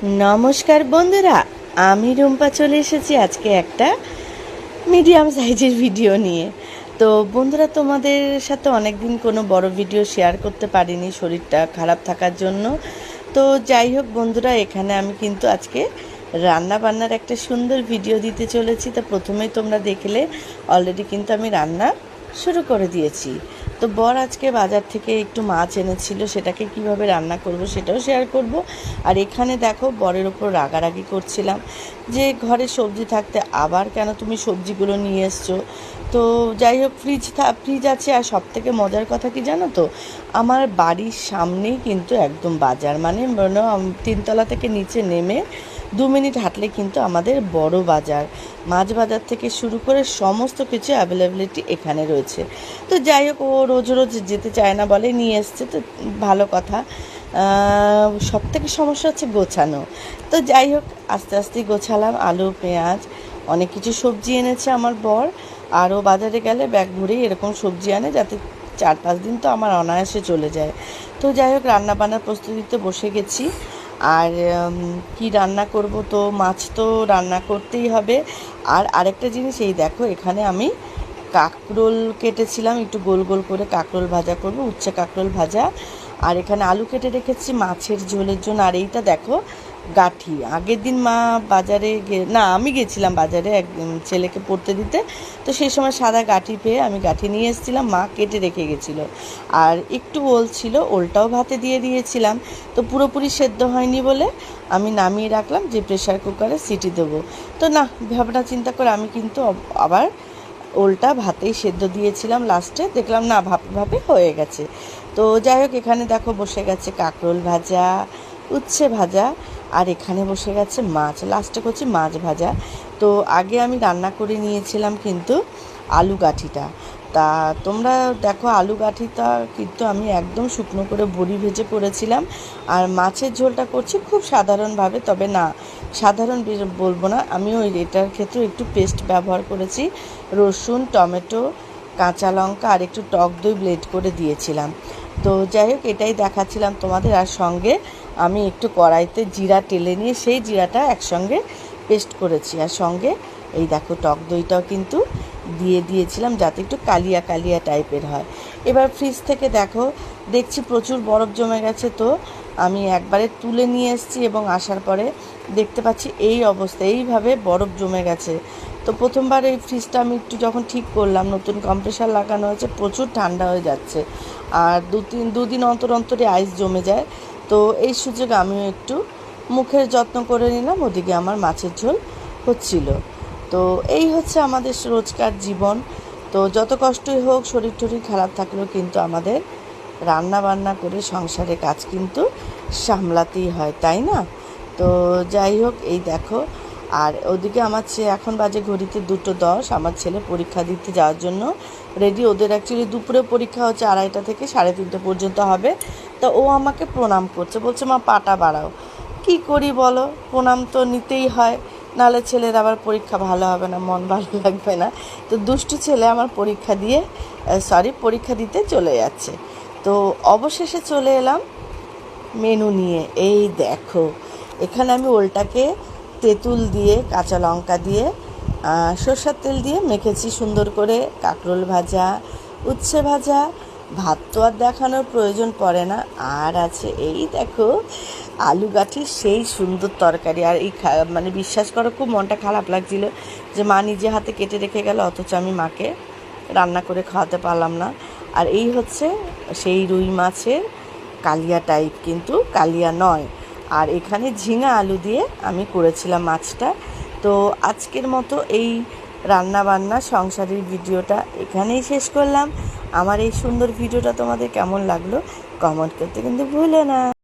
নমস্কার বন্ধুরা, আমি রুম্পা চলে এসেছি আজকে একটা মিডিয়াম সাইজের ভিডিও নিয়ে। তো বন্ধুরা, তোমাদের সাথে অনেক দিন কোনো বড় ভিডিও শেয়ার করতে পারিনি শরীরটা খারাপ থাকার জন্য। তো যাই হোক বন্ধুরা, এখানে আমি কিন্তু আজকে রান্না বান্নার একটা সুন্দর ভিডিও দিতে চলেছি। তো প্রথমেই তোমরা দেখলে অলরেডি কিন্তু আমি রান্না শুরু করে দিয়েছি। তো বর আজকে বাজার থেকে একটু মাছ এনেছিল, সেটাকে কিভাবে রান্না করব সেটাও শেয়ার করব। আর এখানে দেখো, বরের ওপর রাগারাগি করছিলাম যে ঘরে সবজি থাকতে আবার কেন তুমি সবজিগুলো নিয়ে এসছো। তো যাই হোক, ফ্রিজ আছে। আর সব থেকে মজার কথা কি জানো তো, আমার বাড়ির সামনেই কিন্তু একদম বাজার, মানে তিনতলা থেকে নিচে নেমে 2 মিনিট হাঁটলে কিন্তু আমাদের বড় বাজার, মাছ বাজার থেকে শুরু করে সমস্ত কিছু অ্যাভেলেবিলিটি এখানে রয়েছে। তো যাই হোক, ও রোজ রোজ যেতে চায় না, বলে নিয়ে এসছে, তো ভালো কথা। সব থেকে সমস্যা হচ্ছে গোছানো। তো যাই হোক, আস্তে আস্তেই গোছালাম। আলু, পেঁয়াজ, অনেক কিছু সবজি এনেছে আমার বর। আরও বাজারে গেলে ব্যাগ ভরেই এরকম সবজি আনে, যাতে 4-5 দিন তো আমার অনায়াসে চলে যায়। তো যাই হোক, রান্না বান্নার প্রস্তুতিতে বসে গেছি। আর কি রান্না করব, তো মাছ তো রান্না করতেই হবে। আর আরেকটা জিনিস, এই দেখো, এখানে আমি কাঁকরোল কেটেছিলাম, একটু গোল গোল করে কাঁকরোল ভাজা করব, উচ্ছে কাঁকরোল ভাজা। আর এখানে আলু কেটে রেখেছি মাছের ঝোলের জন্য। আর এইটা দেখো, গাঁঠি। আগের দিন মা বাজারে আমি গেছিলাম বাজারে এক ছেলেকে পড়তে দিতে। তো সেই সময় সাদা গাঁঠি পেয়ে আমি গাঁঠি নিয়ে এসেছিলাম, মা কেটে রেখে গেছিলো। আর একটু ওল ছিল, ওলটাও ভাতে দিয়ে দিয়েছিলাম। তো পুরোপুরি সেদ্ধ হয়নি বলে আমি নামিয়ে রাখলাম, যে প্রেশার কুকারে সিটি দেবো। তো না, ভাবনা চিন্তা করে আমি কিন্তু আবার ওলটা ভাতেই সেদ্ধ দিয়েছিলাম। লাস্টে দেখলাম না, ভাপে হয়ে গেছে। তো যাই হোক, এখানে দেখো বসে গেছে কাঁকরোল ভাজা, উচ্ছে ভাজা, আর এখানে বসে গেছে মাছ, লাস্টে করছি মাছ ভাজা। তো আগে আমি রান্না করে নিয়েছিলাম কিন্তু আলু গাঁঠিটা। তা তোমরা দেখো, আলু গাঁঠিটা কিন্তু আমি একদম শুকনো করে বড়ি ভেজে করেছিলাম। আর মাছের ঝোলটা করছি খুব সাধারণভাবে, তবে না, সাধারণ বলবো না, আমি ওই এটার ক্ষেত্রে একটু পেস্ট ব্যবহার করেছি। রসুন, টমেটো, কাঁচা লঙ্কা আর একটু টক দই ব্লেন্ড করে দিয়েছিলাম। তো যাই হোক, এটাই দেখাচ্ছিলাম তোমাদের। আর সঙ্গে আমি একটু কড়াইতে জিরা টেলে নিয়ে সেই জিরাটা একসঙ্গে পেস্ট করেছি। আর সঙ্গে এই দেখো, টক দইটাও কিন্তু দিয়ে দিয়েছিলাম, যাতে একটু কালিয়া কালিয়া টাইপের হয়। এবার ফ্রিজ থেকে দেখছি প্রচুর বরফ জমে গেছে। তো আমি একবারে তুলে নিয়ে এসেছি এবং আসার পরে দেখতে পাচ্ছি এই অবস্থা, এইভাবে বরফ জমে গেছে। তো প্রথমবার এই ফ্রিজটা আমি একটু যখন ঠিক করলাম, নতুন কম্প্রেসার লাগানো হয়েছে, প্রচুর ঠান্ডা হয়ে যাচ্ছে। আর দুদিন অন্তর অন্তরে আইস জমে যায়। তো এই সুযোগে আমিও একটু মুখের যত্ন করে নিলাম, ওদিকে আমার মাছের ঝোল হচ্ছিল। তো এই হচ্ছে আমাদের রোজকার জীবন। তো যত কষ্টই হোক, শরীর টরীর খারাপ থাকলেও কিন্তু আমাদের রান্না বান্না করে সংসারে কাজ কিন্তু সামলাতেই হয়, তাই না? তো যাই হোক, এই দেখো। আর ওদিকে আমার এখন বাজে ঘড়িতে 2:10, আমার ছেলে পরীক্ষা দিতে যাওয়ার জন্য রেডি। ওদের অ্যাকচুয়ালি দুপুরে পরীক্ষা হচ্ছে, 2:30 থেকে 3:30 পর্যন্ত হবে। তো ও আমাকে প্রণাম করছে, বলছে মা পাটা বাড়াও। কি করি বলো, প্রণাম তো নিতেই হয়, নাহলে ছেলের আবার পরীক্ষা ভালো হবে না, মন ভালো লাগবে না। তো দুষ্টু ছেলে আমার পরীক্ষা দিতে চলে যাচ্ছে। তো অবশেষে চলে এলাম মেনু নিয়ে। এই দেখো, এখানে আমি ওলটাকে তেঁতুল দিয়ে, কাঁচা লঙ্কা দিয়ে, সরষের তেল দিয়ে মেখেছি সুন্দর করে। কাঁকরোল ভাজা, উচ্ছে ভাজা, ভাত তো আর দেখানোর প্রয়োজন পড়ে না। আর আছে এই দেখো, আলু গাঁঠির সেই সুন্দর তরকারি। আর এই মানে বিশ্বাস করো, খুব মনটা খারাপ লাগছিল যে মা নিজে হাতে কেটে রেখে গেল, অথচ আমি মাকে রান্না করে খাওয়াতে পারলাম না। আর এই হচ্ছে সেই রুই মাছের কালিয়া টাইপ, কিন্তু কালিয়া নয়। আর এখানে ঝিঙা আলু দিয়ে আমি করেছিলাম মাছটা। তো আজকের মতো এই রান্না বান্না সংসারের ভিডিওটা এখানেই শেষ করলাম। আমার এই সুন্দর ভিডিওটা তোমাদের কেমন লাগলো কমেন্ট করতে কিন্তু ভুলো না।